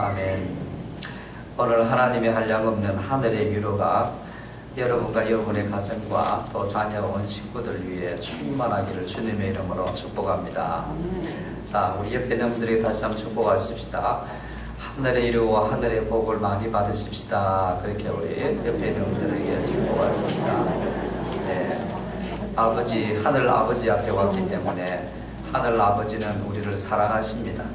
아멘. 오늘 하나님이 한량없는 하늘의 위로가 여러분과 여러분의 가정과 또 자녀 온 식구들 위해 충만하기를 주님의 이름으로 축복합니다. 자, 우리 옆에 있는 분들에게 다시 한번 축복하십시다. 하늘의 위로와 하늘의 복을 많이 받으십시다. 그렇게 우리 옆에 있는 분들에게 축복하십시다. 네. 아버지, 하늘 아버지 앞에 왔기 때문에 하늘 아버지는 우리를 사랑하십니다.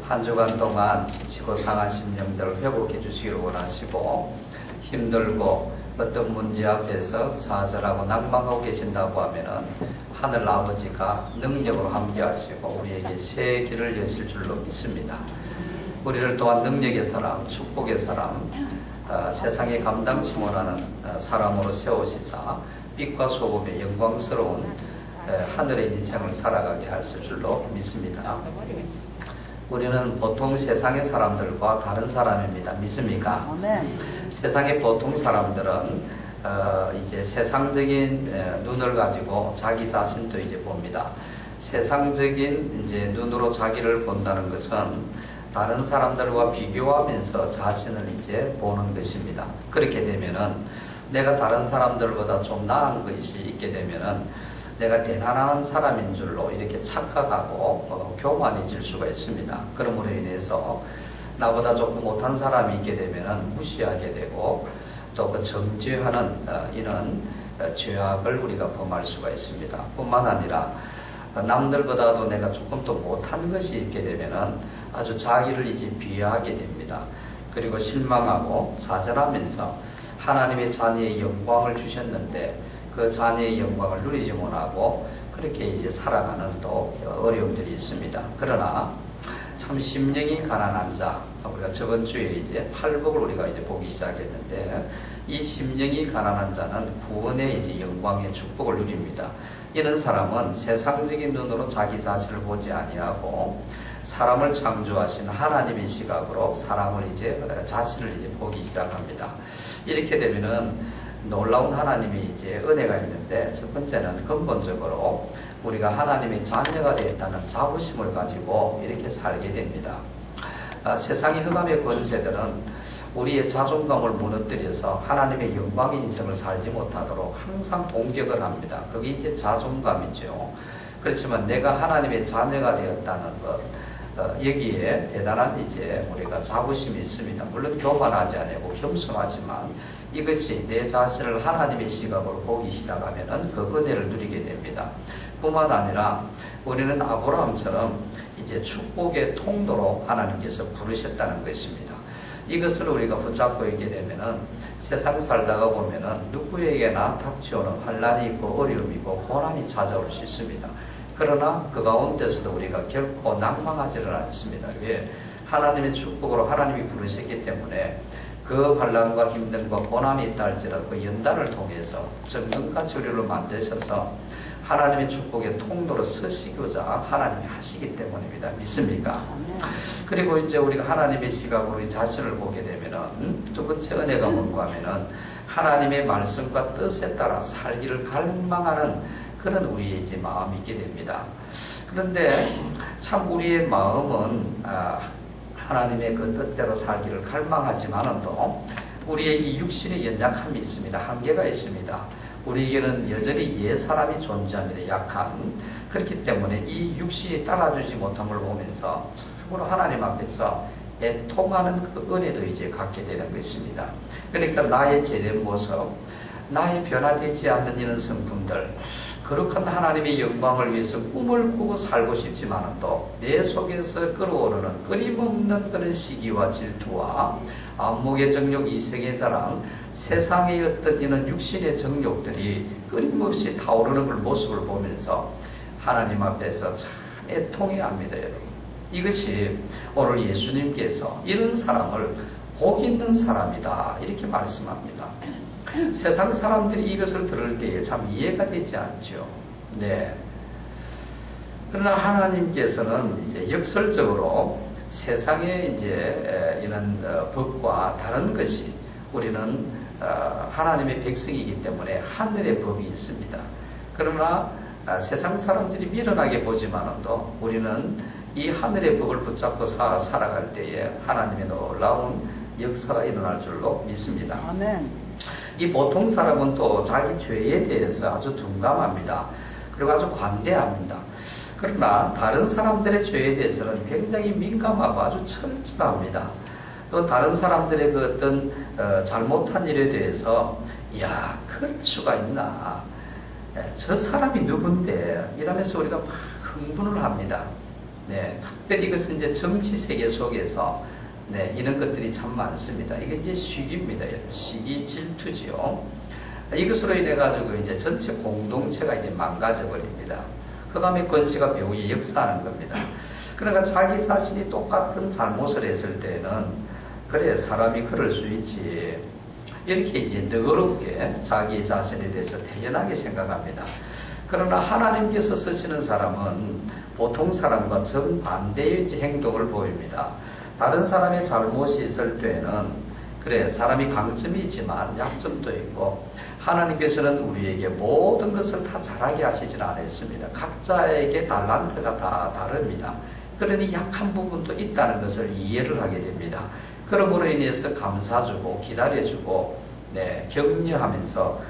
한 주간 동안 지치고 상한 심령들을 회복해 주시기를 원하시고, 힘들고 어떤 문제 앞에서 좌절하고 낭망하고 계신다고 하면은 하늘 아버지가 능력으로 함께 하시고 우리에게 새 길을 여실 줄로 믿습니다. 우리를 또한 능력의 사람, 축복의 사람, 세상에 감당치 못하는 사람으로 세우시사 빛과 소금의 영광스러운 하늘의 인생을 살아가게 하실 줄로 믿습니다. 우리는 보통 세상의 사람들과 다른 사람입니다. 믿습니까? 아멘. 세상의 보통 사람들은 이제 세상적인 눈을 가지고 자기 자신도 이제 봅니다. 세상적인 이제 눈으로 자기를 본다는 것은 다른 사람들과 비교하면서 자신을 이제 보는 것입니다. 그렇게 되면은 내가 다른 사람들보다 좀 나은 것이 있게 되면은 내가 대단한 사람인 줄로 이렇게 착각하고 교만해질 수가 있습니다. 그러므로 인해서 나보다 조금 못한 사람이 있게 되면은 무시하게 되고 또 그 정죄하는 이런 죄악을 우리가 범할 수가 있습니다. 뿐만 아니라 남들보다도 내가 조금 더 못한 것이 있게 되면은 아주 자기를 이제 비하하게 됩니다. 그리고 실망하고 좌절하면서 하나님의 자녀의 영광을 주셨는데 그 자녀의 영광을 누리지 못하고 그렇게 이제 살아가는 또 어려움들이 있습니다. 그러나 참 심령이 가난한 자, 우리가 저번 주에 이제 팔복을 우리가 이제 보기 시작했는데 이 심령이 가난한 자는 구원의 이제 영광의 축복을 누립니다. 이런 사람은 세상적인 눈으로 자기 자신을 보지 아니하고 사람을 창조하신 하나님의 시각으로 사람을 이제 자신을 이제 보기 시작합니다. 이렇게 되면은 놀라운 하나님이 이제 은혜가 있는데, 첫 번째는 근본적으로 우리가 하나님의 자녀가 되었다는 자부심을 가지고 이렇게 살게 됩니다. 세상의 흑암의 권세들은 우리의 자존감을 무너뜨려서 하나님의 영광의 인생을 살지 못하도록 항상 공격을 합니다. 그게 이제 자존감이죠. 그렇지만 내가 하나님의 자녀가 되었다는 것, 여기에 대단한 이제 우리가 자부심이 있습니다. 물론 교만하지 않고 겸손하지만 이것이 내 자신을 하나님의 시각으로 보기 시작하면은 그 은혜를 누리게 됩니다. 뿐만 아니라 우리는 아브라함처럼 이제 축복의 통로로 하나님께서 부르셨다는 것입니다. 이것을 우리가 붙잡고 있게 되면은 세상 살다가 보면은 누구에게나 닥쳐오는 환란이 있고 어려움이 있고 고난이 찾아올 수 있습니다. 그러나 그 가운데서도 우리가 결코 낭망하지는 않습니다. 왜? 하나님의 축복으로 하나님이 부르셨기 때문에 그 환난과 힘듦과 고난이 있다 할지라도 그 연단을 통해서 정금같이 우리를 만드셔서 하나님의 축복의 통로로 서시고자 하나님이 하시기 때문입니다. 믿습니까? 그리고 이제 우리가 하나님의 시각으로 우리 자신을 보게 되면은 두 번째 은혜가 뭔가 하면은 하나님의 말씀과 뜻에 따라 살기를 갈망하는 그런 우리의 이제 마음이 있게 됩니다. 그런데 참 우리의 마음은 하나님의 그 뜻대로 살기를 갈망하지만은 또 우리의 이 육신의 연약함이 있습니다. 한계가 있습니다. 우리에게는 여전히 옛 사람이 존재합니다. 약한. 그렇기 때문에 이 육신이 따라주지 못함을 보면서 참으로 하나님 앞에서 애통하는 그 은혜도 이제 갖게 되는 것입니다. 그러니까 나의 제된 모습, 나의 변화되지 않는 이런 성품들, 거룩한 하나님의 영광을 위해서 꿈을 꾸고 살고 싶지만 또 내 속에서 끓어오르는 끊임없는 그런 시기와 질투와 안목의 정욕, 이색의 자랑, 세상의 어떤 이런 육신의 정욕들이 끊임없이 타오르는 그 모습을 보면서 하나님 앞에서 참 애통해합니다, 여러분. 이것이 오늘 예수님께서 이런 사람을 복 있는 사람이다 이렇게 말씀합니다. 세상 사람들이 이것을 들을 때에 참 이해가 되지 않죠. 네. 그러나 하나님께서는 이제 역설적으로 세상의 이제 이런 법과 다른 것이 우리는 하나님의 백성이기 때문에 하늘의 법이 있습니다. 그러나 세상 사람들이 미련하게 보지만도 우리는 이 하늘의 법을 붙잡고 살아갈 때에 하나님의 놀라운 역사가 일어날 줄로 믿습니다. 아멘. 이 보통 사람은 또 자기 죄에 대해서 아주 둔감합니다. 그리고 아주 관대합니다. 그러나 다른 사람들의 죄에 대해서는 굉장히 민감하고 아주 철저합니다. 또 다른 사람들의 그 어떤 잘못한 일에 대해서 야, 그럴 수가 있나? 저 사람이 누군데? 이러면서 우리가 막 흥분을 합니다. 네, 특별히 이것은 이제 정치 세계 속에서 네, 이런 것들이 참 많습니다. 이게 이제 시기입니다. 시기 질투지요. 이것으로 인해 가지고 이제 전체 공동체가 이제 망가져 버립니다. 흑암의 권세가 배후에 역사하는 겁니다. 그러니까 자기 자신이 똑같은 잘못을 했을 때는 그래 사람이 그럴 수 있지. 이렇게 이제 너그럽게 자기 자신에 대해서 태연하게 생각합니다. 그러나 하나님께서 쓰시는 사람은 보통 사람과 정반대의 행동을 보입니다. 다른 사람의 잘못이 있을 때는 그래 사람이 강점이 있지만 약점도 있고 하나님께서는 우리에게 모든 것을 다 잘하게 하시질 않았습니다. 각자에게 달란트가 다 다릅니다. 그러니 약한 부분도 있다는 것을 이해를 하게 됩니다. 그러므로 인해서 감사주고 기다려주고 네, 격려하면서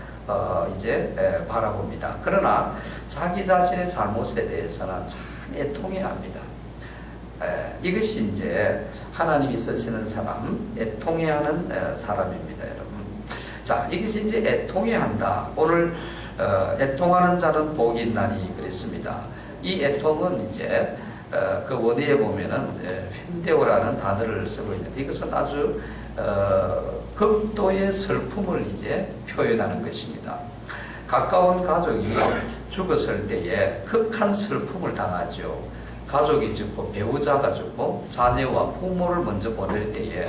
이제 바라봅니다. 그러나 자기 자신의 잘못에 대해서는 참 애통해야 합니다. 이것이 이제 하나님이 쓰시는 사람, 애통해야 하는 사람입니다, 여러분. 자, 이것이 이제 애통해야 한다. 오늘 애통하는 자는 복이 있나니 그랬습니다. 이 애통은 이제 그 원어에 보면은 펜데오라는 단어를 쓰고 있는데 이것은 아주 극도의 슬픔을 이제 표현하는 것입니다. 가까운 가족이 죽었을 때에 극한 슬픔을 당하죠. 가족이 죽고 배우자가 죽고 자녀와 부모를 먼저 보낼 때에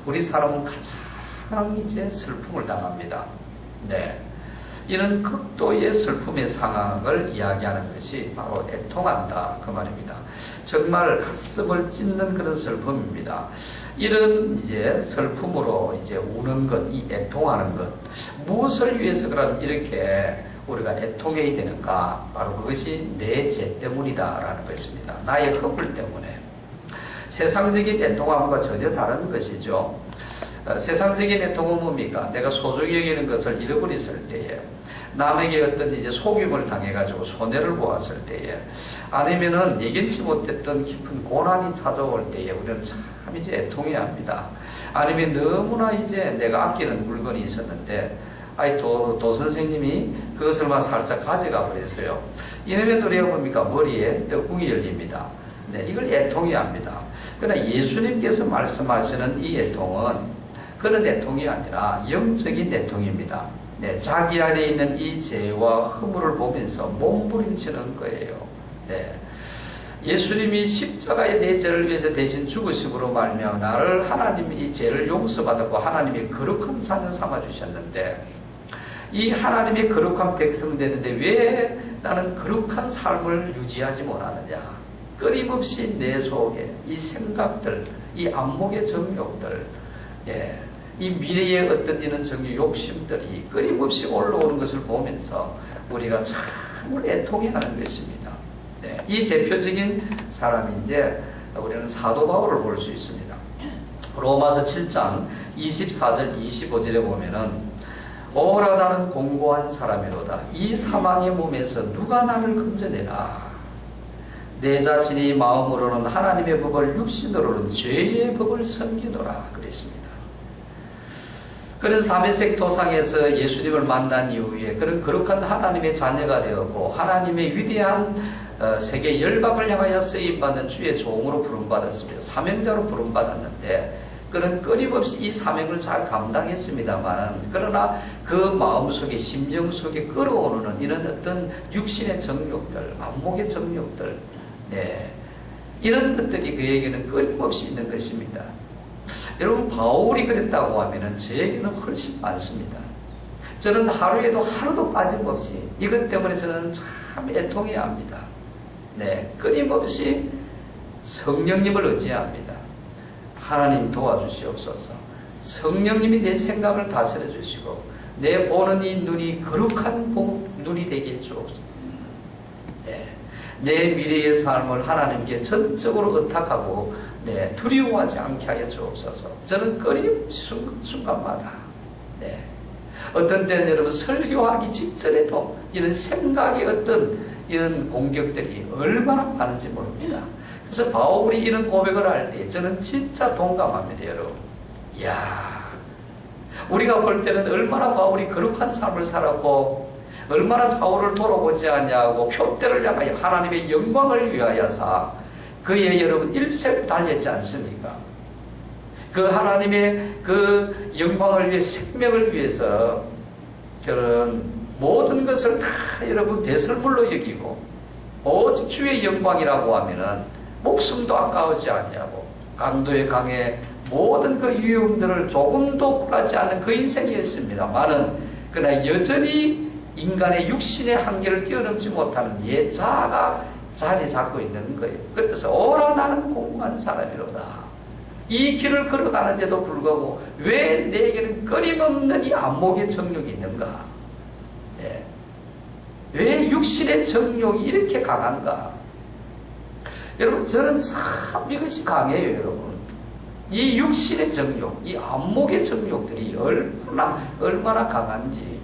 우리 사람은 가장 이제 슬픔을 당합니다. 네. 이런 극도의 슬픔의 상황을 이야기하는 것이 바로 애통한다 그 말입니다. 정말 가슴을 찢는 그런 슬픔입니다. 이런 이제 슬픔으로 이제 우는 것, 이 애통하는 것, 무엇을 위해서 그럼 이렇게 우리가 애통해야 되는가? 바로 그것이 내 죄 때문이다라는 것입니다. 나의 허물 때문에. 세상적인 애통함과 전혀 다른 것이죠. 세상적인 애통은 뭡니까? 내가 소중히 여기는 것을 잃어버렸을 때에, 남에게 어떤 이제 속임을 당해가지고 손해를 보았을 때에, 아니면은 예견치 못했던 깊은 고난이 찾아올 때에 우리는 참 이제 애통해야 합니다. 아니면 너무나 이제 내가 아끼는 물건이 있었는데, 도 선생님이 그것을 막 살짝 가져가 버렸어요. 이러면 우리가 뭡니까? 머리에 떡궁이 열립니다. 네, 이걸 애통해야 합니다. 그러나 예수님께서 말씀하시는 이 애통은 그런 애통이 아니라 영적인 애통입니다. 네, 자기 안에 있는 이 죄와 허물을 보면서 몸부림치는 거예요. 네. 예수님이 십자가의 내 죄를 위해서 대신 죽으심으로 말미암아 나를 하나님이 이 죄를 용서받았고 하나님이 거룩한 자녀 삼아 주셨는데 이 하나님의 거룩한 백성 되는데 왜 나는 거룩한 삶을 유지하지 못하느냐? 끊임없이 내 속에 이 생각들, 이 안목의 정욕들, 예, 이 미래의 어떤 이런 정욕 욕심들이 끊임없이 올라오는 것을 보면서 우리가 참을 애통해 하는 것입니다. 네, 이 대표적인 사람이 이제 우리는 사도 바울을 볼 수 있습니다. 로마서 7장 24절 25절에 보면은 오라 나는 공고한 사람이로다. 이 사망의 몸에서 누가 나를 건져내나. 내 자신이 마음으로는 하나님의 법을 육신으로는 죄의 법을 섬기노라 그랬습니다. 그래서 다메섹 도상에서 예수님을 만난 이후에 그런 거룩한 하나님의 자녀가 되었고 하나님의 위대한 세계 열방을 향하여 쓰임받는 주의 종으로 부름받았습니다. 사명자로 부름받았는데 그는 끊임없이 이 사명을 잘 감당했습니다만 그러나 그 마음속에 심령 속에 끌어오르는 이런 어떤 육신의 정욕들, 안목의 정욕들, 네, 이런 것들이 그에게는 끊임없이 있는 것입니다. 여러분 바울이 그랬다고 하면은 저에게는 훨씬 많습니다. 저는 하루에도 하루도 빠짐없이 이것 때문에 저는 참 애통해야 합니다. 네, 끊임없이 성령님을 의지합니다. 하나님 도와주시옵소서. 성령님이 내 생각을 다스려 주시고 내 보는 이 눈이 거룩한 눈이 되게 해주옵소서. 네. 내 미래의 삶을 하나님께 전적으로 의탁하고 두려워하지 않게 하여 주옵소서. 저는 끊임없이 순간마다 어떤 때는 여러분 설교하기 직전에도 이런 생각의 어떤 이런 공격들이 얼마나 많은지 모릅니다. 그래서 바울이 이런 고백을 할 때 저는 진짜 동감합니다, 여러분. 이야, 우리가 볼 때는 얼마나 바울이 거룩한 삶을 살았고 얼마나 사울을 돌아보지 않냐고 표대를 향하여 하나님의 영광을 위하여서 그의 여러분 일생 달렸지 않습니까? 그 하나님의 그 영광을 위해 생명을 위해서 그런 모든 것을 다 여러분 배설물로 여기고 오직 주의 영광이라고 하면은 목숨도 아까우지 아니하고 강도의 강에 모든 그 위험들을 조금도 굴하지 않는 그 인생이었습니다만은 그러나 여전히 인간의 육신의 한계를 뛰어넘지 못하는 옛 자아가 자리 잡고 있는 거예요. 그래서 오라 나는 공고한 사람이로다. 이 길을 걸어가는데도 불구하고 왜 내게는 끊임없는 이 안목의 정욕이 있는가? 왜 육신의 정욕이 이렇게 강한가? 여러분, 저는 참 이것이 강해요, 여러분. 이 육신의 정욕, 이 안목의 정욕들이 얼마나 강한지.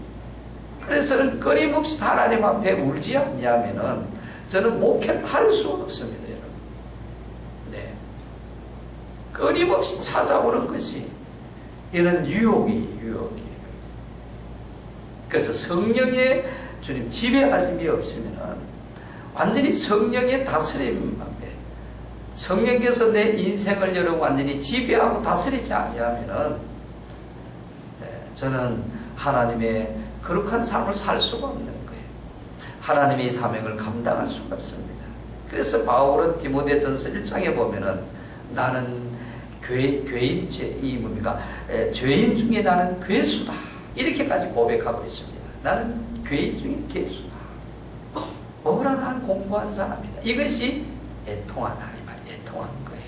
그래서 저는 끊임없이 하나님 앞에 울지 않냐면은 저는 목회를 할 수가 없습니다, 여러분. 끊임없이 찾아오는 것이 이런 유혹이. 그래서 성령의 주님 지배하심이 없으면 완전히 성령의 다스림 앞에 성령께서 내 인생을 여러분 완전히 지배하고 다스리지 아니하면은 저는 하나님의 거룩한 삶을 살 수가 없는 거예요. 하나님의 사명을 감당할 수가 없습니다. 그래서 바울은 디모데전서 1장에 보면은 나는 죄인 중에 나는 괴수다. 이렇게까지 고백하고 있습니다. 나는 죄인 중에 괴수다. 뭐라 나는 공부한 사람이다. 이것이 애통하다 이 말이에요. 애통한 거예요.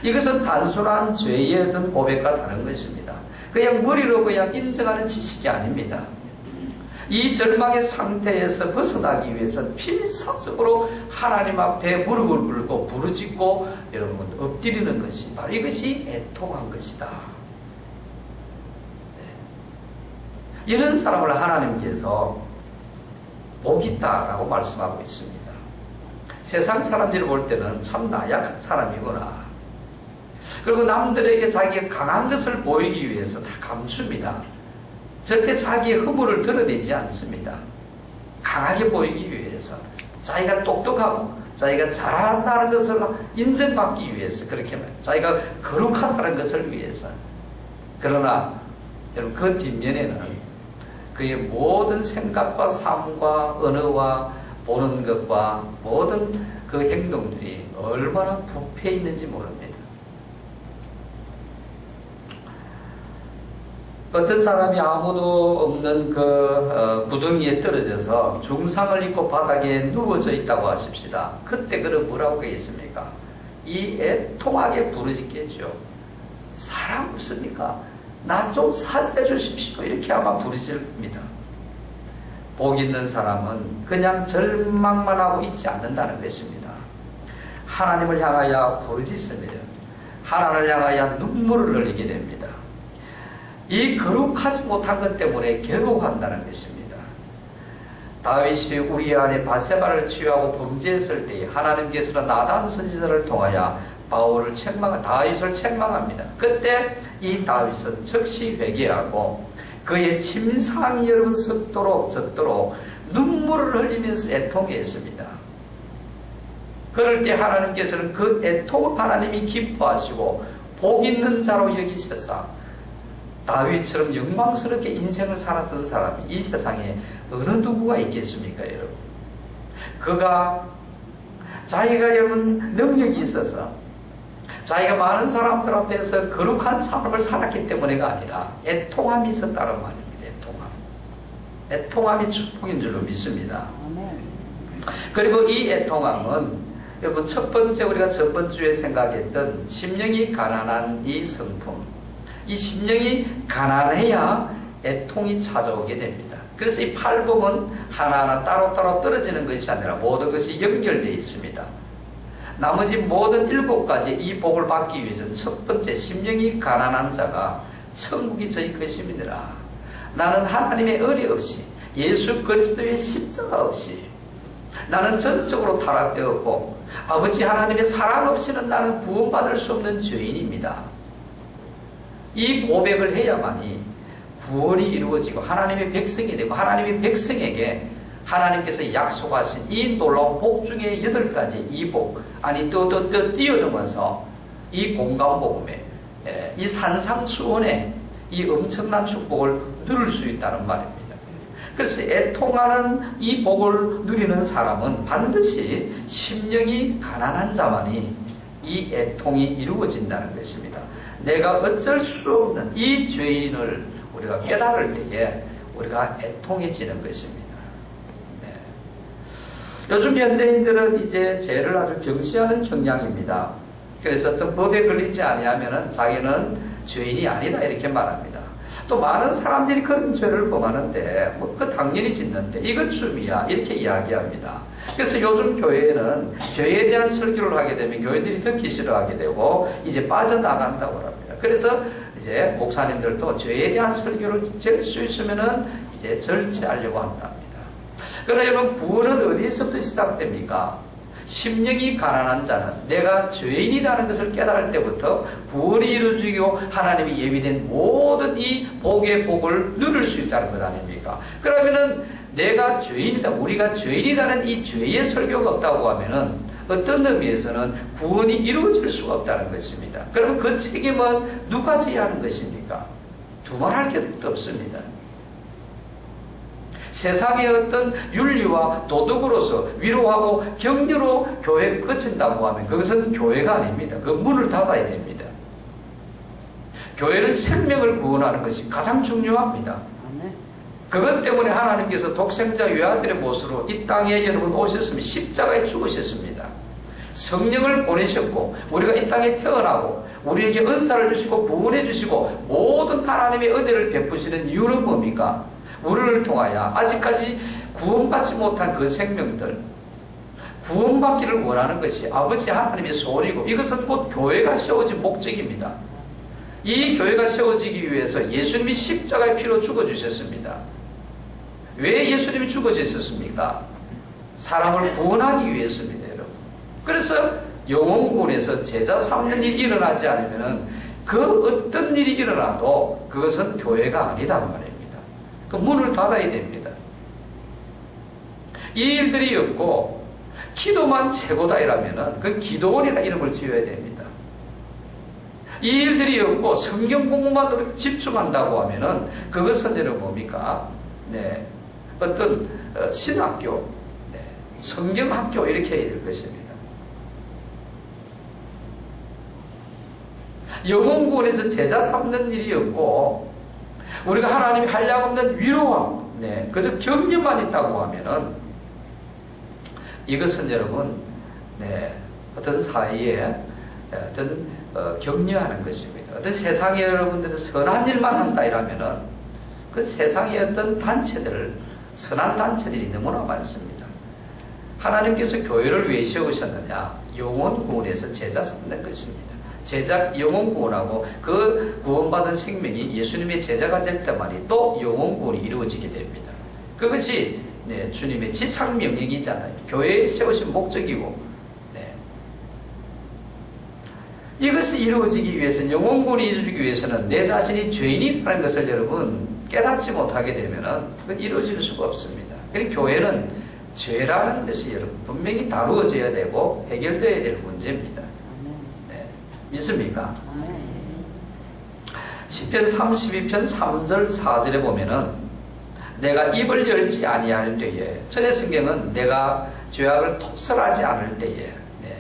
이것은 단순한 죄의 어떤 고백과 다른 것입니다. 그냥 머리로 그냥 인정하는 지식이 아닙니다. 이 절망의 상태에서 벗어나기 위해서는 필사적으로 하나님 앞에 무릎을 꿇고 부르짖고 여러분 엎드리는 것이 바로 이것이 애통한 것이다. 이런 사람을 하나님께서 복 있다라고 말씀하고 있습니다. 세상 사람들이 볼 때는 참 나약한 사람이구나. 그리고 남들에게 자기가 강한 것을 보이기 위해서 다 감춥니다. 절대 자기의 허물을 드러내지 않습니다. 강하게 보이기 위해서 자기가 똑똑하고 자기가 잘한다는 것을 인정받기 위해서 그렇게 말해요. 자기가 거룩하다는 것을 위해서. 그러나 여러분 그 뒷면에는 그의 모든 생각과 삶과 언어와 보는 것과 모든 그 행동들이 얼마나 부패 있는지 모릅니다. 어떤 사람이 아무도 없는 그 구덩이에 떨어져서 중상을 입고 바닥에 누워져 있다고 하십시다. 그때 그는 뭐라고 하겠습니까? 이 애통하게 부르짖겠죠. 사람 없습니까? 나 좀 살려주십시오. 이렇게 아마 부르짖습니다. 복 있는 사람은 그냥 절망만 하고 있지 않는다는 것입니다. 하나님을 향하여 부르짖습니다. 하나님을 향하여 눈물을 흘리게 됩니다. 이 거룩하지 못한 것 때문에 괴로워한다는 것입니다. 다윗이 우리아의 바세바를 취하고 범죄했을 때 하나님께서는 나단 선지자를 통하여 다윗을 책망합니다. 그때 이 다윗은 즉시 회개하고 그의 침상이 여러분 썩도록 젖도록 눈물을 흘리면서 애통했습니다. 그럴 때 하나님께서는 그 애통을 하나님이 기뻐하시고 복 있는 자로 여기셔서 다윗처럼 영광스럽게 인생을 살았던 사람이 이 세상에 어느 누구가 있겠습니까, 여러분? 그가 자기가 여러분 능력이 있어서 자기가 많은 사람들 앞에서 거룩한 삶을 살았기 때문에가 아니라 애통함이 있었다는 말입니다. 애통함이 축복인 줄로 믿습니다. 그리고 이 애통함은 여러분 첫 번째 우리가 저번 주에 생각했던 심령이 가난한 이 성품, 이 심령이 가난해야 애통이 찾아오게 됩니다. 그래서 이 8복은 하나하나 따로따로 떨어지는 것이 아니라 모든 것이 연결되어 있습니다. 나머지 모든 7가지 이 복을 받기 위해서는 첫 번째, 심령이 가난한 자가 천국이 저희 것임이니라. 나는 하나님의 은혜 없이, 예수 그리스도의 십자가 없이, 나는 전적으로 타락되었고 아버지 하나님의 사랑 없이는 나는 구원받을 수 없는 죄인입니다. 이 고백을 해야만이 구원이 이루어지고 하나님의 백성이 되고, 하나님의 백성에게 하나님께서 약속하신 이 놀라운 복 중에 8가지 이 복, 아니 또 뛰어넘어서 이 공감복음에, 이 산상수훈에 이 엄청난 축복을 누릴 수 있다는 말입니다. 그래서 애통하는 이 복을 누리는 사람은 반드시 심령이 가난한 자만이 이 애통이 이루어진다는 것입니다. 내가 어쩔 수 없는 이 죄인을 우리가 깨달을 때에 우리가 애통해지는 것입니다. 네. 요즘 현대인들은 이제 죄를 아주 경시하는 경향입니다. 그래서 어떤 법에 걸리지 아니하면은 자기는 죄인이 아니다 이렇게 말합니다. 또 많은 사람들이 그런 죄를 범하는데 그 당연히 짓는데 이것쯤이야 이렇게 이야기합니다. 그래서 요즘 교회에는 죄에 대한 설교를 하게 되면 교회들이 듣기 싫어하게 되고 이제 빠져나간다고 합니다. 그래서 이제 목사님들도 죄에 대한 설교를 될 수 있으면은 이제 절제하려고 한답니다. 그러나 여러분, 구원은 어디에서부터 시작됩니까? 심령이 가난한 자는 내가 죄인이라는 것을 깨달을 때부터 구원이 이루어지고 하나님이 예비된 모든 이 복의 복을 누릴 수 있다는 것 아닙니까? 그러면은 내가 죄인이다, 우리가 죄인이라는 이 죄의 설교가 없다고 하면은 어떤 의미에서는 구원이 이루어질 수가 없다는 것입니다. 그러면 그 책임은 누가 져야 하는 것입니까? 두말할 게 없습니다. 세상의 어떤 윤리와 도덕으로서 위로하고 격려로 교회가 그친다고 하면 그것은 교회가 아닙니다. 그 문을 닫아야 됩니다. 교회는 생명을 구원하는 것이 가장 중요합니다. 그것 때문에 하나님께서 독생자 외아들의 모습으로 이 땅에 여러분 오셨으면 십자가에 죽으셨습니다. 성령을 보내셨고 우리가 이 땅에 태어나고 우리에게 은사를 주시고 구원해 주시고 모든 하나님의 은혜를 베푸시는 이유는 뭡니까? 우리를 통하여 아직까지 구원받지 못한 그 생명들, 구원받기를 원하는 것이 아버지 하나님의 소원이고 이것은 곧 교회가 세워진 목적입니다. 이 교회가 세워지기 위해서 예수님이 십자가의 피로 죽어주셨습니다. 왜 예수님이 죽어주셨습니까? 사람을 구원하기 위해서입니다, 여러분. 그래서 영혼구원에서 제자 삼는 일이 일어나지 않으면 그 어떤 일이 일어나도 그것은 교회가 아니단 말입니다. 그 문을 닫아야 됩니다. 이 일들이 없고 기도만 최고다 이라면은 그 기도원이라는 이름을 지어야 됩니다. 이 일들이 없고 성경 공부만 집중한다고 하면은 그것은 여러분 뭡니까? 네, 어떤 신학교, 네, 성경학교 이렇게 해야 될 것입니다. 영혼구원에서 제자 삼는 일이 없고 우리가 하나님이 한량없는 위로와 네, 그저 격려만 있다고 하면은 이것은 여러분 네, 어떤 사이에 어떤 격려하는 것입니다. 어떤 세상에 여러분들이 선한 일만 한다 이라면은 그 세상의 어떤 단체들을 선한 단체들이 너무나 많습니다. 하나님께서 교회를 왜 세우셨느냐? 영혼 구원에서 제자 삼는 것입니다. 제자 영혼 구원하고 그 구원받은 생명이 예수님의 제자가 될 때만이 또 영혼 구원이 이루어지게 됩니다. 그것이 네, 주님의 지상 명령이잖아요. 교회에 세우신 목적이고 네. 이것이 이루어지기 위해서는 영혼 구원이 이루어지기 위해서는 내 자신이 죄인이라는 것을 여러분 깨닫지 못하게 되면은 그건 이루어질 수가 없습니다. 그러니까 교회는 죄라는 것이 여러분 분명히 다루어져야 되고 해결되어야 될 문제입니다. 믿습니까? 시편 32편 3절 4절에 보면은 내가 입을 열지 아니할 때에 전의 성경은 내가 죄악을 토설하지 않을 때에 네.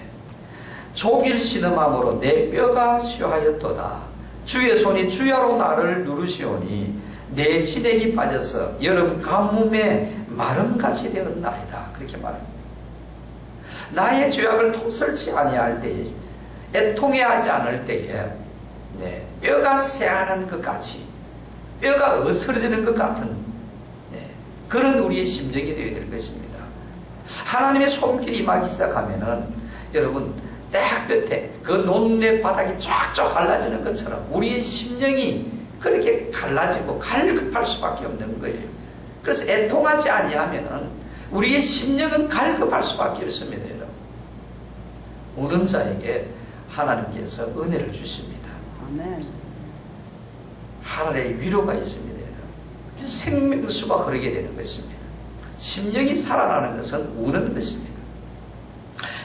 종일 신음함으로 내 뼈가 쉬어하였도다. 주의 손이 주야로 나를 누르시오니 내 진액이 빠져서 여름 가뭄에 마름같이 되었나이다. 그렇게 말합니다. 나의 죄악을 토설치 아니할 때에 애통해하지 않을 때에 네, 뼈가 새하는 것 같이 뼈가 어스러지는 것 같은 그런 우리의 심정이 되어야 될 것입니다. 하나님의 손길이 임하기 시작하면은 여러분 떼학볕에 그 논의 바닥이 쫙쫙 갈라지는 것처럼 우리의 심령이 그렇게 갈라지고 갈급할 수밖에 없는 거예요. 그래서 애통하지 아니하면은 우리의 심령은 갈급할 수밖에 없습니다. 여러분. 우는 자에게 하나님께서 은혜를 주십니다. 아멘. 하늘의 위로가 있습니다. 여러분. 생명수가 흐르게 되는 것입니다. 심령이 살아나는 것은 우는 것입니다.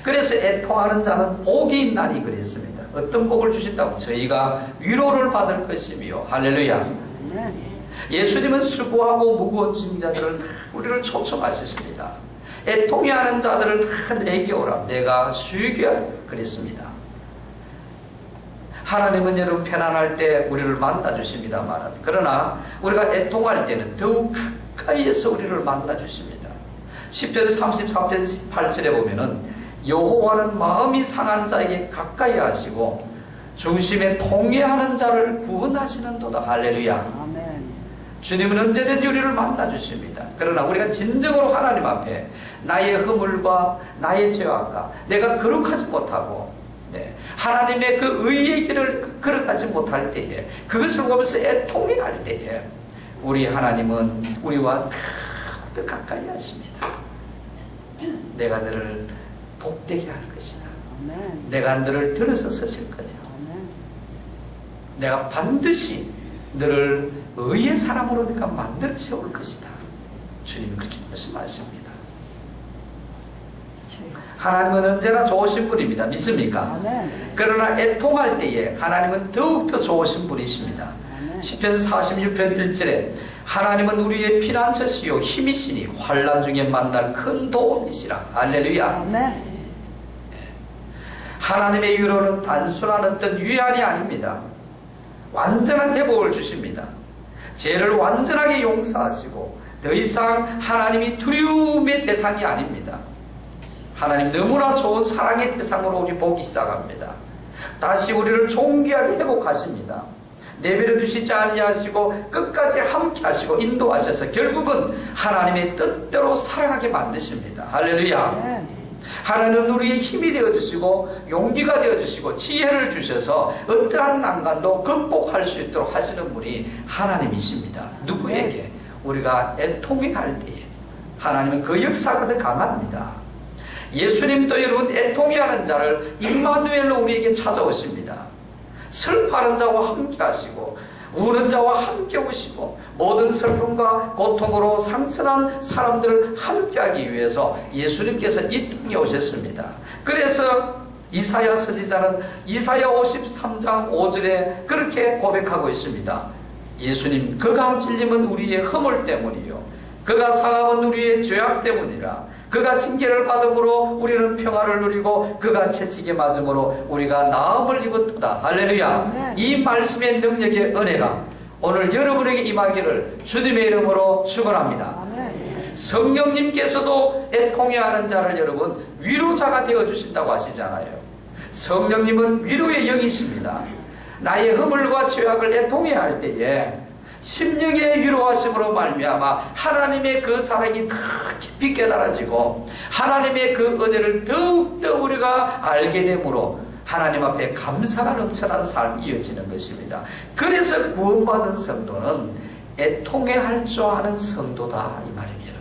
그래서 애통하는 자는 복이 있나니 그랬습니다. 어떤 복을 주신다면 저희가 위로를 받을 것이며 할렐루야. 아멘. 예수님은 수고하고 무거운 짐자들을 우리를 초청하셨습니다. 애통해하는 자들을 다 내게 오라 내가 쉬게 할 그랬습니다. 하나님은 여러분 편안할 때 우리를 만나주십니다만 그러나 우리가 애통할 때는 더욱 가까이에서 우리를 만나주십니다. 10편 33편 8절에 보면은 여호와는 마음이 상한 자에게 가까이 하시고 중심에 통회하는 자를 구원하시는도다. 할렐루야. 아멘. 주님은 언제든지 우리를 만나주십니다. 그러나 우리가 진정으로 하나님 앞에 나의 허물과 나의 죄악과 내가 거룩하지 못하고 하나님의 그 의의 길을 걸어가지 못할 때에 그것을 보면서 애통해할 때에 우리 하나님은 우리와 더 가까이 하십니다. 내가 너를 복되게 할 것이다. 아멘. 내가 너를 들어서 서실 거다. 아멘. 내가 반드시 너를 의의 사람으로 내가 만들어 세울 것이다. 주님이 그렇게 말씀하십니다. 하나님은 언제나 좋으신 분입니다. 믿습니까? 아멘. 그러나 애통할 때에 하나님은 더욱더 좋으신 분이십니다. 아멘. 시편 46편 1절에 하나님은 우리의 피난처시요 힘이시니 환난 중에 만날 큰 도움이시라. 할렐루야. 아멘. 하나님의 위로는 단순한 어떤 위안이 아닙니다. 완전한 회복을 주십니다. 죄를 완전하게 용서하시고 더 이상 하나님이 두려움의 대상이 아닙니다. 하나님 너무나 좋은 사랑의 대상으로 우리 보기 시작합니다. 다시 우리를 존귀하게 회복하십니다. 내버려 두시지 아니하시고 끝까지 함께 하시고 인도하셔서 결국은 하나님의 뜻대로 살아가게 만드십니다. 할렐루야. 아멘. 하나님은 우리의 힘이 되어주시고 용기가 되어주시고 지혜를 주셔서 어떠한 난관도 극복할 수 있도록 하시는 분이 하나님이십니다. 누구에게? 우리가 애통해할 때에 하나님은 그 역사가 더 강합니다. 예수님도 여러분 애통해하는 자를 임마누엘로 우리에게 찾아오십니다. 슬퍼하는 자와 함께 하시고 우는 자와 함께 오시고 모든 슬픔과 고통으로 상처난 사람들을 함께하기 위해서 예수님께서 이 땅에 오셨습니다. 그래서 이사야 선지자는 이사야 53장 5절에 그렇게 고백하고 있습니다. 예수님 그가 찔림은 우리의 허물 때문이요 그가 상함은 우리의 죄악 때문이라. 그가 징계를 받음으로 우리는 평화를 누리고 그가 채찍에 맞음으로 우리가 나음을 입었다. 할렐루야. 이 말씀의 능력의 은혜가 오늘 여러분에게 임하기를 주님의 이름으로 축원합니다. 성령님께서도 애통해하는 자를 여러분 위로자가 되어주신다고 하시잖아요. 성령님은 위로의 영이십니다. 나의 허물과 죄악을 애통해할 때에 심령의 위로하심으로 말미암아 하나님의 그 사랑이 더 깊이 깨달아지고 하나님의 그 은혜를 더욱더 우리가 알게 되므로 하나님 앞에 감사가 넘쳐나는 삶이 이어지는 것입니다. 그래서 구원받은 성도는 애통해할 줄 아는 성도다 이 말입니다.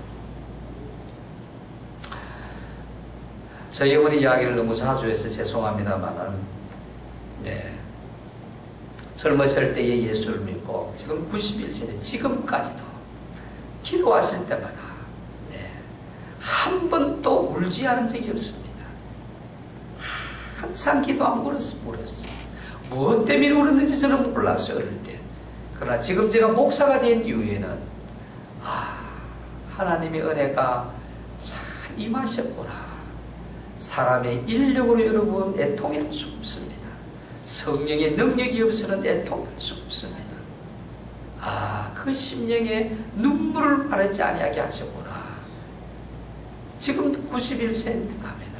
저희 어머니 이야기를 너무 자주 해서 죄송합니다만은 젊으실 때에 예수를 믿고 지금 91세에 지금까지도 기도하실 때마다 한 번도 울지 않은 적이 없습니다. 항상 기도하면 울었어요. 무엇 때문에 울었는지 저는 몰랐어요. 어릴 때. 그러나 지금 제가 목사가 된 이후에는 하나님의 은혜가 참 임하셨구나. 사람의 인력으로 여러분 애통할 수 없습니다. 성령의 능력이 없으면 애통할 수 없습니다. 그 심령에 눈물을 바르지 아니하게 하셨구나. 지금도 91세인데 가면은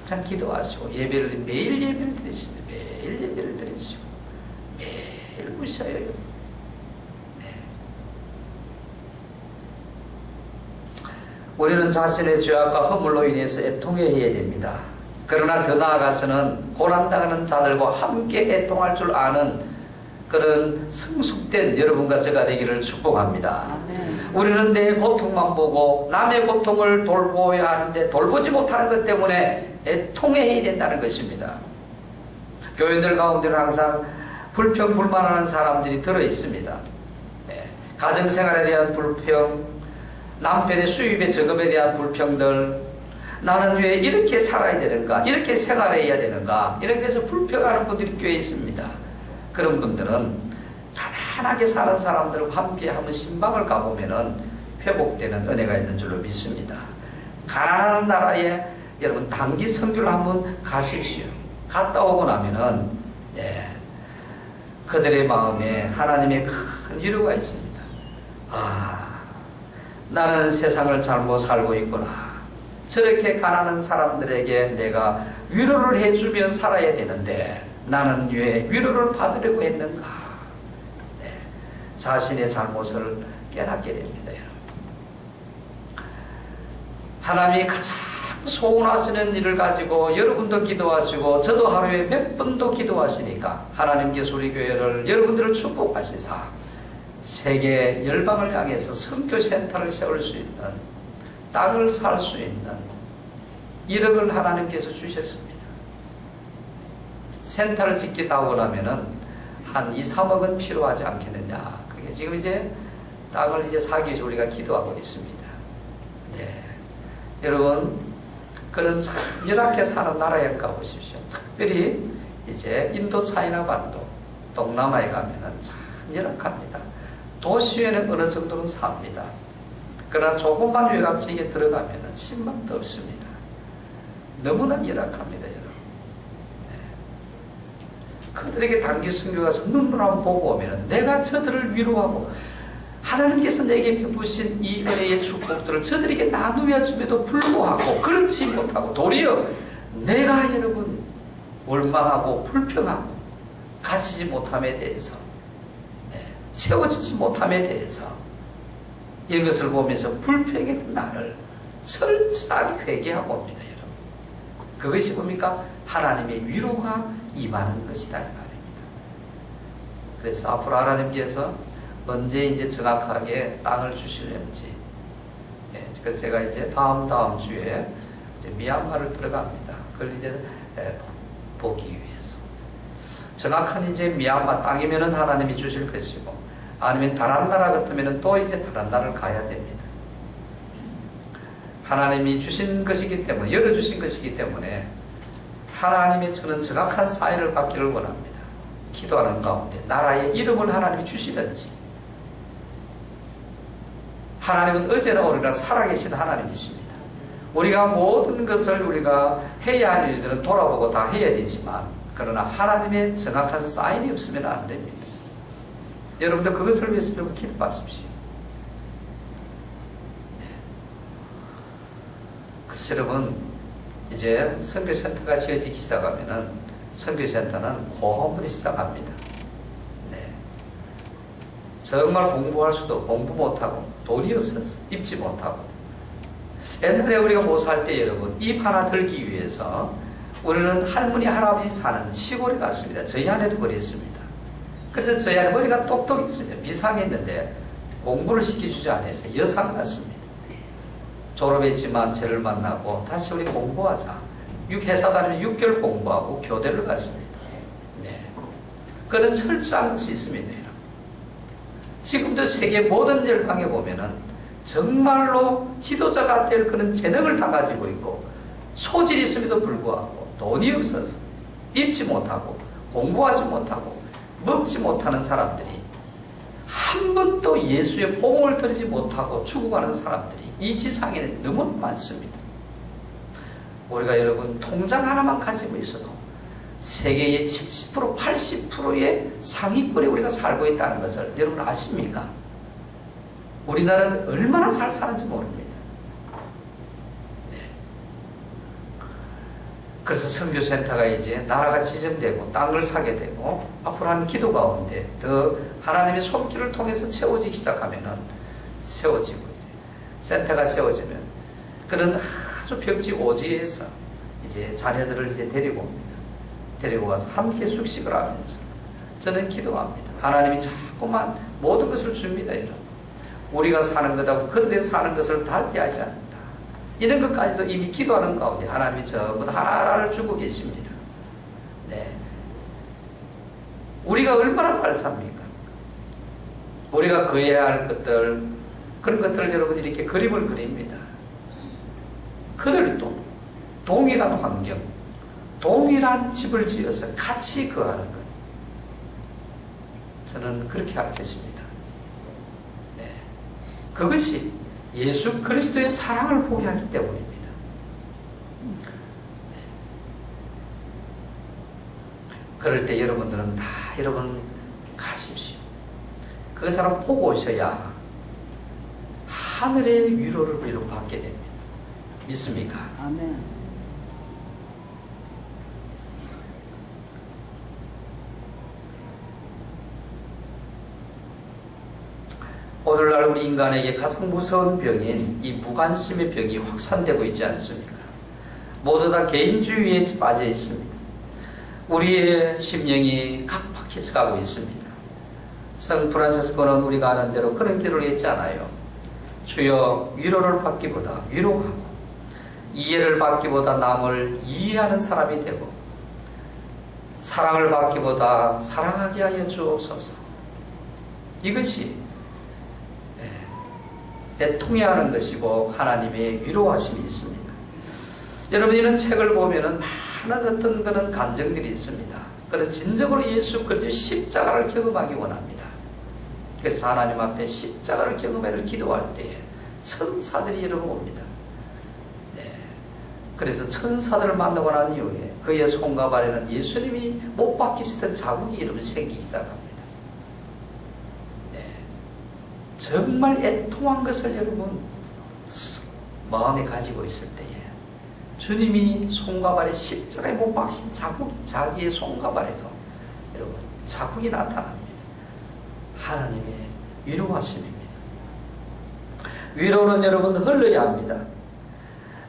참 기도하시고 예배를 매일 예배를 드리시고 매일 예배를 드리시고 매일 매일 부셔요. 네. 우리는 자신의 죄악과 허물로 인해서 애통해야 됩니다. 그러나 더 나아가서는 고난당하는 자들과 함께 애통할 줄 아는 그런 성숙된 여러분과 제가 되기를 축복합니다. 아멘. 우리는 내 고통만 보고 남의 고통을 돌보아야 하는데 돌보지 못하는 것 때문에 애통해야 된다는 것입니다. 교인들 가운데는 항상 불평, 불만하는 사람들이 들어있습니다. 네. 가정생활에 대한 불평, 남편의 수입의 저금에 대한 불평들, 나는 왜 이렇게 살아야 되는가, 이렇게 생활해야 되는가, 이런 데서 불평하는 분들이 꽤 있습니다. 그런 분들은 가난하게 사는 사람들과 함께 한번 신방을 가보면은 회복되는 은혜가 있는 줄로 믿습니다. 가난한 나라에 여러분 단기 선교를 한번 가십시오. 갔다 오고 나면은 그들의 마음에 하나님의 큰 위로가 있습니다. 아, 나는 세상을 잘못 살고 있구나. 저렇게 가난한 사람들에게 내가 위로를 해주며 살아야 되는데 나는 왜 위로를 받으려고 했는가. 네, 자신의 잘못을 깨닫게 됩니다. 여러분. 하나님이 가장 소원하시는 일을 가지고 여러분도 기도하시고 저도 하루에 몇 번도 기도하시니까 하나님께서 우리 교회를 여러분들을 축복하시사 세계 열방을 향해서 선교센터를 세울 수 있는, 땅을 살 수 있는 1억을 하나님께서 주셨습니다. 센터를 짓기다 하고 나면은 한 2, 3억은 필요하지 않겠느냐. 그게 지금 이제 땅을 이제 사기 위해서 우리가 기도하고 있습니다. 네. 여러분, 그런 참 열악해 사는 나라에 가보십시오. 특별히 이제 인도 차이나 반도, 동남아에 가면은 참 열악합니다. 도시에는 어느 정도는 삽니다. 그러나 조금만 외곽지역에 들어가면은 신망도 없습니다. 너무나 열악합니다, 여러분. 네. 그들에게 단기 선교 가서 눈으로 한번 보고 오면은 내가 저들을 위로하고 하나님께서 내게 베푸신 이 은혜의 축복들을 저들에게 나누어 줌에도 불구하고 그렇지 못하고 도리어 내가 여러분 원망하고 불평하고 갇히지 못함에 대해서 채워지지 못함에 대해서 이것을 보면서 불평했던 나를 철저하게 회개하고 옵니다. 여러분. 그것이 뭡니까? 하나님의 위로가 임하는 것이다 이 말입니다. 그래서 앞으로 하나님께서 언제 이제 정확하게 땅을 주실는지, 그래서 제가 이제 다음 주에 이제 미얀마를 들어갑니다. 그걸 이제 보기 위해서 정확한 이제 미얀마 땅이면은 하나님이 주실 것이고, 아니면 다른 나라 같으면은 또 이제 다른 나라를 가야 됩니다. 하나님이 주신 것이기 때문에, 열어주신 것이기 때문에 하나님의 저는 정확한 사인을 받기를 원합니다. 기도하는 가운데 나라의 이름을 하나님이 주시든지, 하나님은 어제나 오늘이나 살아계신 하나님이십니다. 우리가 모든 것을 우리가 해야 할 일들은 돌아보고 다 해야 되지만, 그러나 하나님의 정확한 사인이 없으면 안 됩니다. 여러분들 그것을 위해서 여러분 기도하십시오. 그래서 여러분 이제 선교센터가 지어지기 시작하면은 선교센터는 고함부터 시작합니다. 네. 정말 공부할 수도 공부 못하고 돈이 없어서 입지 못하고, 옛날에 우리가 못 살 때 여러분 입 하나 들기 위해서 우리는 할머니 할아버지 사는 시골에 갔습니다. 저희 아내도 그랬습니다. 그래서 저희 아내 머리가 똑똑했습니다. 비상했는데 공부를 시켜주지 않아서 여상 갔습니다. 졸업했지만 저를 만나고 다시 우리 공부하자. 회사 다니면 6개월 공부하고 교대를 갔습니다. 네. 그런 철저한 것이 있습니다. 지금도 세계 모든 열방에 보면은 정말로 지도자가 될 그런 재능을 다 가지고 있고 소질이 있음에도 불구하고 돈이 없어서 입지 못하고 공부하지 못하고 먹지 못하는 사람들이, 한 번도 예수의 복음을 들지 못하고 죽어가는 사람들이 이 지상에는 너무 많습니다. 우리가 여러분 통장 하나만 가지고 있어도 세계의 70%, 80%의 상위권에 우리가 살고 있다는 것을 여러분 아십니까? 우리나라는 얼마나 잘 사는지 모릅니다. 네. 그래서 선교센터가 이제 나라가 지정되고 땅을 사게 되고 앞으로 하는 기도 가운데 더 하나님의 손길을 통해서 채워지기 시작하면은 세워지고 이제 센터가 세워지면 그런 아주 벽지 오지에서 이제 자녀들을 이제 데리고 옵니다. 데리고 와서 함께 숙식을 하면서 저는 기도합니다. 하나님이 자꾸만 모든 것을 줍니다. 여러분. 우리가 사는 것하고 그들의 사는 것을 달리하지 않는다. 이런 것까지도 이미 기도하는 가운데 하나님이 전부 다 하나하나를 주고 계십니다. 네. 우리가 얼마나 잘 삽니까? 우리가 그해야 할 것들, 그런 것들을 여러분이 이렇게 그림을 그립니다. 그들도 동일한 환경, 동일한 집을 지어서 같이 거하는 것. 저는 그렇게 할 것입니다. 네. 그것이 예수 그리스도의 사랑을 보게 하기 때문입니다. 네. 그럴 때 여러분들은 다 여러분 가십시오. 그 사람 보고 오셔야 하늘의 위로를 받게 됩니다. 믿습니까? 아멘. 오늘날 우리 인간에게 가장 무서운 병인 이 무관심의 병이 확산되고 있지 않습니까? 모두 다 개인주의에 빠져 있습니다. 우리의 심령이 각박해져가고 있습니다. 성 프란시스코는 우리가 아는 대로 그런 기도를 했잖아요. 주여 위로를 받기보다 위로하고 이해를 받기보다 남을 이해하는 사람이 되고 사랑을 받기보다 사랑하게 하여 주옵소서. 이것이 애통해하는 것이고 하나님의 위로하심이 있습니다. 여러분 이런 책을 보면은 많은 어떤 그런 감정들이 있습니다. 그런 진정으로 예수 그리스도의 십자가를 경험하기 원합니다. 그래서 하나님 앞에 십자가를 경험하기를 기도할 때에 천사들이 여러분 옵니다. 네. 그래서 천사들을 만나고 난 이후에 그의 손과 발에는 예수님이 못 박히시던 자국이 여러분 생기기 시작합니다. 정말 애통한 것을 여러분 마음에 가지고 있을 때에 주님이 손과 발에 십자가에 못 박힌 자국, 자기의 손과 발에도 여러분 자국이 나타납니다. 하나님의 위로하심입니다. 위로는 여러분 흘러야 합니다.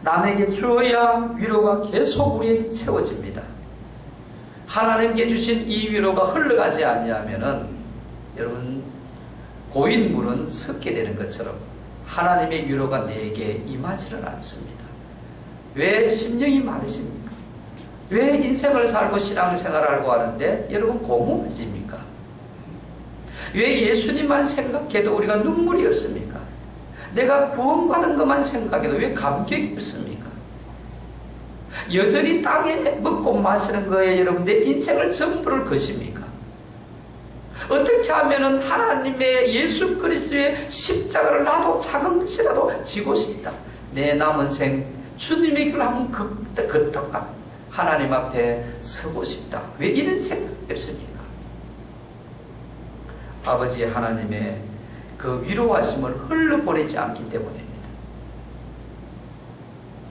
남에게 주어야 위로가 계속 우리에게 채워집니다. 하나님께 주신 이 위로가 흘러가지 않냐면은 여러분 고인 물은 섞게 되는 것처럼 하나님의 위로가 내게 임하지는 않습니다. 왜 심령이 많으십니까? 왜 인생을 살고 신앙생활을 하고 하는데 여러분 공허해집니까? 왜 예수님만 생각해도 우리가 눈물이 없습니까? 내가 구원받은 것만 생각해도 왜 감격이 없습니까? 여전히 땅에 먹고 마시는 거에 여러분 내 인생을 전부를 것입니까? 어떻게 하면은 하나님의 예수 그리스도의 십자가를 나도 작은 것이라도 지고 싶다. 내 남은 생 주님의 길을 한번 걷다가 하나님 앞에 서고 싶다. 왜 이런 생각이 없습니까? 아버지 하나님의 그 위로하심을 흘러보내지 않기 때문입니다.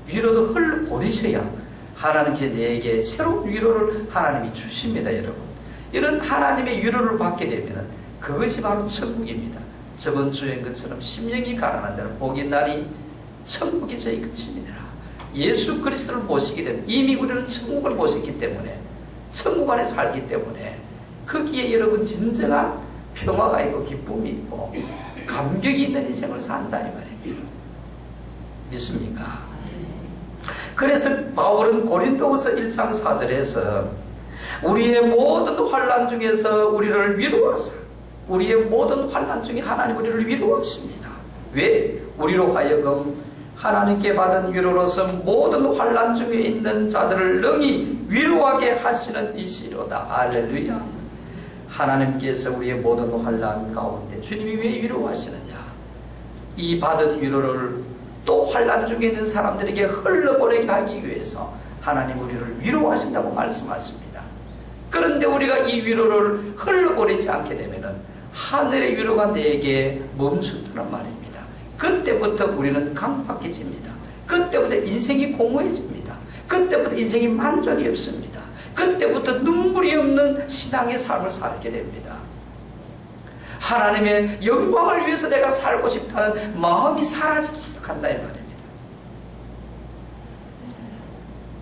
위로도 흘러보내셔야 하나님께 내게 새로운 위로를 하나님이 주십니다. 여러분 이런 하나님의 위로를 받게 되면 그것이 바로 천국입니다. 저번 주인 것처럼 심령이 가난한 자는 복이 있나니 천국이 저희 것입니다. 예수 그리스도를 모시게 되면 이미 우리는 천국을 모셨기 때문에 천국 안에 살기 때문에 거기에 여러분 진정한 평화가 있고 기쁨이 있고 감격이 있는 인생을 산다 이 말입니다. 믿습니까? 그래서 바울은 고린도후서 1장 4절에서 우리의 모든 환난 중에서 우리를 위로하사 우리의 모든 환난 중에 하나님 우리를 위로하십니다. 왜? 우리로 하여금 하나님께 받은 위로로서 모든 환난 중에 있는 자들을 능히 위로하게 하시는 이시로다. 할렐루야. 하나님께서 우리의 모든 환난 가운데 주님이 왜 위로하시느냐? 이 받은 위로를 또 환난 중에 있는 사람들에게 흘러보내게 하기 위해서 하나님 우리를 위로하신다고 말씀하십니다. 그런데 우리가 이 위로를 흘러보내지 않게 되면은 하늘의 위로가 내게 멈춘다는 말입니다. 그때부터 우리는 강박해집니다. 그때부터 인생이 공허해집니다. 그때부터 인생이 만족이 없습니다. 그때부터 눈물이 없는 신앙의 삶을 살게 됩니다. 하나님의 영광을 위해서 내가 살고 싶다는 마음이 사라지기 시작한다 이 말입니다.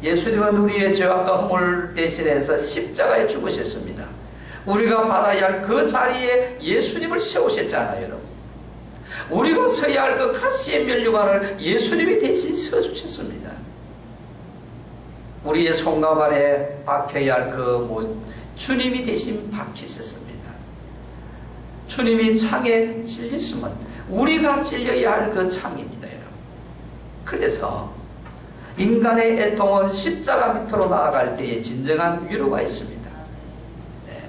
예수님은 우리의 죄악과 허물 대신해서 십자가에 죽으셨습니다. 우리가 받아야 할 그 자리에 예수님을 세우셨잖아요, 여러분. 우리가 서야 할 그 가시의 면류관을 예수님이 대신 서주셨습니다. 우리의 손과 발에 박혀야 할 그 주님이 대신 박히셨습니다. 주님이 창에 찔리시면 우리가 찔려야 할 그 창입니다, 여러분. 그래서 인간의 애통은 십자가 밑으로 나아갈 때에 진정한 위로가 있습니다. 네.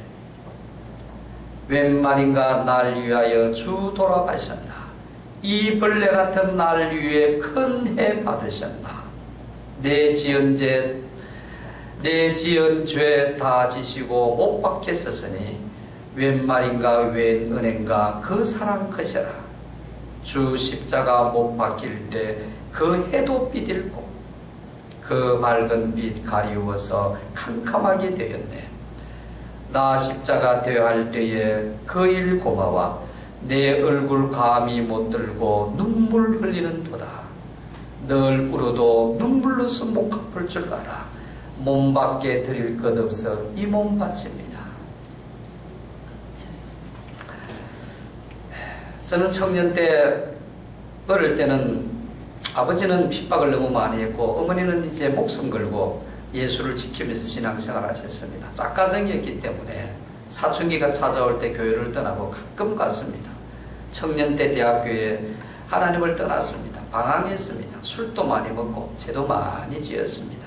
웬 말인가 날 위하여 주 돌아가셨나. 이 벌레 같은 날 위에 큰 해 받으셨나. 내 지은 죄 다 지시고 못 박혔으니 웬 말인가 웬 은혜인가 그 사랑 크셔라. 주 십자가 못 박힐 때 그 해도 비들고 그 맑은 빛 가리워서 캄캄하게 되었네. 나 십자가 되어할 때에 그 일 고마워. 내 얼굴 감히 못 들고 눈물 흘리는 도다. 늘 울어도 눈물로서 못 갚을 줄 알아. 몸밖에 드릴 것 없어 이 몸 바칩니다. 저는 청년 때 어릴 때는 아버지는 핍박을 너무 많이 했고 어머니는 이제 목숨 걸고 예수를 지키면서 신앙생활 하셨습니다. 작가정이었기 때문에 사춘기가 찾아올 때 교회를 떠나고 가끔 갔습니다. 청년 때 대학교에 하나님을 떠났습니다. 방황했습니다. 술도 많이 먹고 죄도 많이 지었습니다.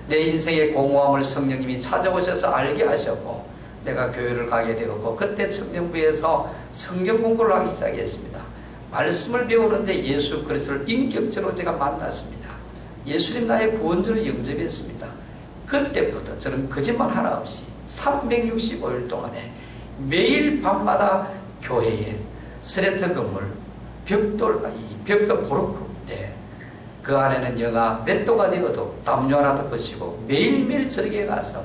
내 인생의 공허함을 성령님이 찾아오셔서 알게 하셨고 내가 교회를 가게 되었고 그때 청년부에서 성경 공부를 하기 시작했습니다. 말씀을 배우는데 예수 그리스도를 인격적으로 제가 만났습니다. 예수님 나의 구원주를 영접했습니다. 그때부터 저는 거짓말 하나 없이 365일 동안에 매일 밤마다 교회에 스레트 건물 벽돌 보르크인데 그 안에는 영하 몇 도가 되어도 담요 하나도 벗이고 매일매일 저녁에 가서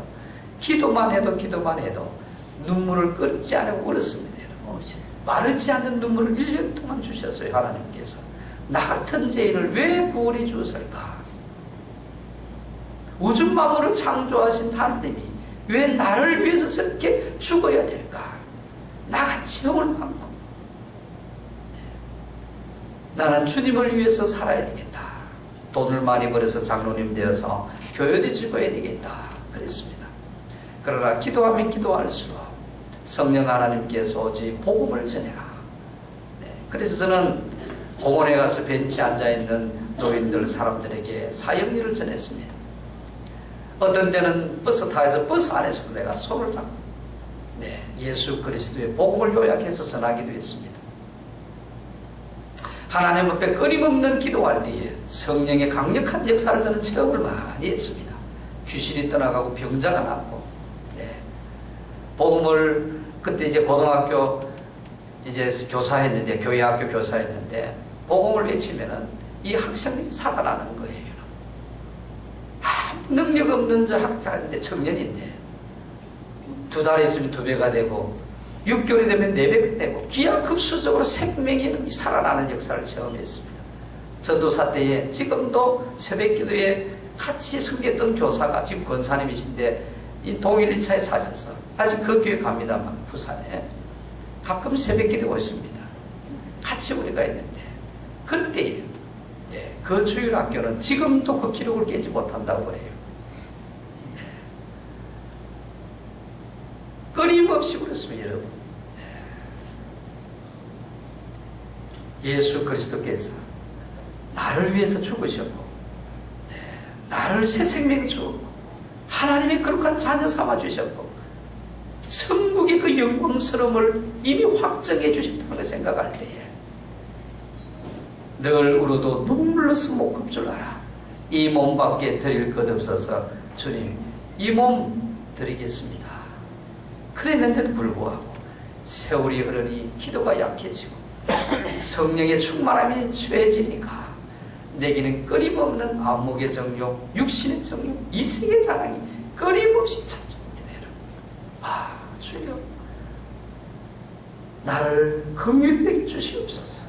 기도만 해도 눈물을 끊지 않고 울었습니다. 마르지 않는 눈물을 1년 동안 주셨어요. 하나님께서 나 같은 죄인을 왜 구원해 주었을까? 우주 만물을 창조하신 하나님이 왜 나를 위해서 저렇게 죽어야 될까? 나같이 형을 받고 나는 주님을 위해서 살아야 되겠다. 돈을 많이 벌어서 장로님 되어서 교회도 죽어야 되겠다. 그랬습니다. 그러나 기도하면 기도할수록 성령 하나님께서 오직 복음을 전해라. 네. 그래서 저는 공원에 가서 벤치에 앉아있는 노인들 사람들에게 사형리를 전했습니다. 어떤 때는 버스 타서 버스 안에서도 내가 손을 잡고 예수 그리스도의 복음을 요약해서 전하기도 했습니다. 하나님 앞에 끊임없는 기도할 때에 성령의 강력한 역사를 저는 체험을 많이 했습니다. 귀신이 떠나가고 병자가 낫고 복음을 그때 이제 고등학교 이제 교사했는데 교회 학교 교사했는데 복음을 외치면은 이 학생들이 살아나는 거예요. 아무 능력 없는 저 학자인데 청년인데 2달 있으면 2배가 되고 6개월이 되면 4배가 되고 기하급수적으로 생명이 살아나는 역사를 체험했습니다. 전도사 때에 지금도 새벽기도에 같이 섬겼던 교사가 지금 권사님이신데 이 동일 1차에 사셔서 아직 그 교회 갑니다만 부산에 가끔 새벽기도 오십니다. 같이 우리가 있는데 그때 그 주일학교는 지금도 그 기록을 깨지 못한다고 해요. 끊임없이 그렇습니다, 여러분. 예수 그리스도께서 나를 위해서 죽으셨고 나를 새 생명 주었고 하나님의 거룩한 자녀 삼아 주셨고 천국의 그 영광스러움을 이미 확정해 주셨다는 걸 생각할 때에 늘 울어도 눈물로서 못 갚을 줄 알아. 이 몸밖에 드릴 것 없어서 주님 이 몸 드리겠습니다. 그랬는데도 불구하고 세월이 흐르니 기도가 약해지고 성령의 충만함이 취해지니까 내게는 끊임없는 안목의 정욕, 육신의 정욕, 이색의 자랑이 끊임없이 찾아옵니다. 여러분. 아, 주여, 나를 긍휼히 주시옵소서.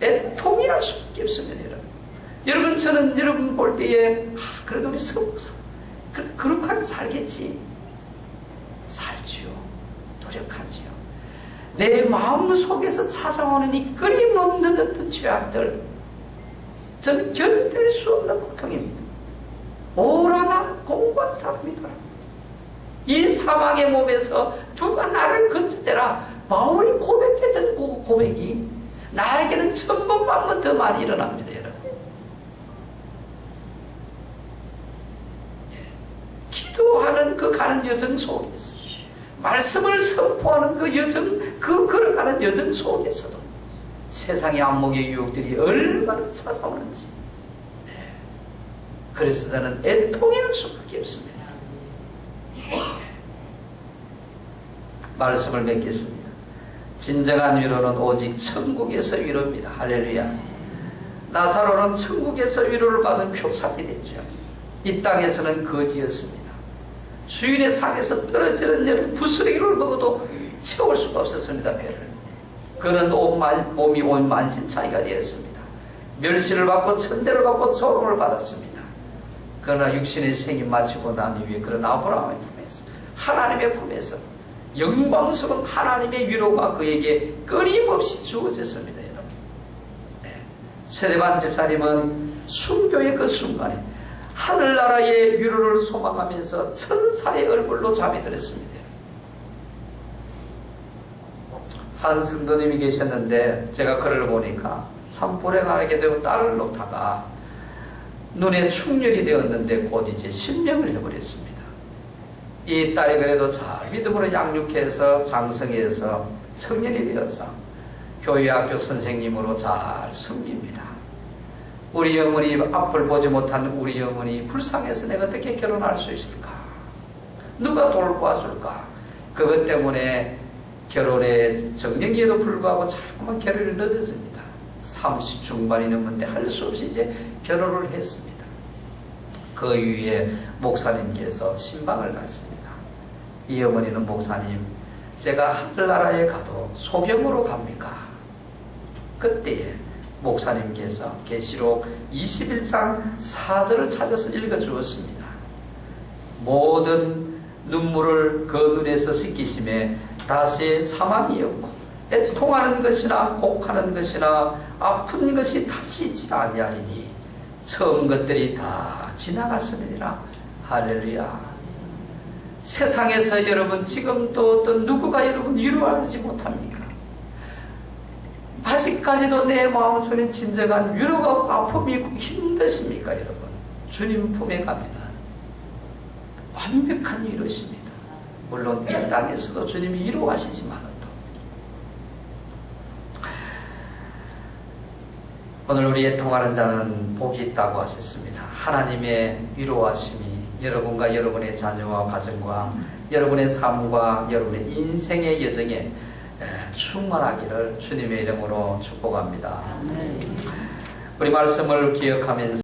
애통해할 수밖에 없습니다. 여러분, 저는 여러분 볼 때에 그래도 우리 서목사 그래도 거룩하게 살겠지. 살지요. 노력하지요. 내 마음 속에서 찾아오는 이 끊임없는 어떤 죄악들, 저는 견딜 수 없는 고통입니다. 오라 나는 공고한 사람이라. 이 사망의 몸에서 누가 나를 건져내라. 바울이 고백했던 그 고백이 나에게는 1000번만번 더 많이 일어납니다. 여러분. 기도하는 그 가는 여정 속에서, 말씀을 선포하는 그 여정, 그 걸어가는 여정 속에서도 세상의 안목의 유혹들이 얼마나 찾아오는지. 그래서 저는 애통할 수밖에 없습니다. 말씀을 맺겠습니다. 진정한 위로는 오직 천국에서 위로입니다. 할렐루야. 나사로는 천국에서 위로를 받은 표상이 됐죠. 이 땅에서는 거지였습니다. 주인의 상에서 떨어지는 여를 부스러기를 먹어도 채울 수가 없었습니다. 배를. 그는 몸이 온 만신창이가 되었습니다. 멸시를 받고 천대를 받고 조롱을 받았습니다. 그러나 육신의 생이 마치고 난 이후에 그런 아브라함의 품에서, 하나님의 품에서 영광스러운 하나님의 위로가 그에게 끊임없이 주어졌습니다. 여러분. 네. 세대반 집사님은 순교의 그 순간에 하늘나라의 위로를 소망하면서 천사의 얼굴로 잠이 들었습니다. 한 성도님이 계셨는데 제가 글을 보니까 참 불행하게 되고 딸을 놓다가 눈에 충혈이 되었는데 곧 이제 실명을 해버렸습니다. 이 딸이 그래도 잘 믿음으로 양육해서 장성해서 청년이 되어서 교회학교 선생님으로 잘 섬깁니다. 우리 어머니 앞을 보지 못한 우리 어머니 불쌍해서 내가 어떻게 결혼할 수 있을까? 누가 돌봐줄까? 그것 때문에 결혼의 정년기에도 불구하고 자꾸만 결혼을 늦어집니다. 30 중반이 넘는데 할 수 없이 이제 결혼을 했습니다. 그 이후에 목사님께서 신방을 갔습니다. 이 어머니는 목사님, 제가 하늘나라에 가도 소병으로 갑니까? 그때에 목사님께서 계시록 21장 4절을 찾아서 읽어주었습니다. 모든 눈물을 그 눈에서 씻기심에 다시 사망이 없고 애통하는 것이나 곡하는 것이나 아픈 것이 다시 있지 아니하리니 처음 것들이 다 지나갔으니라. 할렐루야. 세상에서 여러분 지금도 어떤 누구가 여러분 위로하지 못합니까? 아직까지도 내 마음 속에 진정한 위로가 없고 아픔이 있고 힘드십니까? 여러분, 주님 품에 가면 완벽한 위로십니다. 물론 이 땅에서도 주님이 위로하시지만 오늘 우리의 통하는 자는 복이 있다고 하셨습니다. 하나님의 위로하심이 여러분과 여러분의 자녀와 가정과 여러분의 삶과 여러분의 인생의 여정에 충만하기를 주님의 이름으로 축복합니다. 우리 말씀을 기억하면서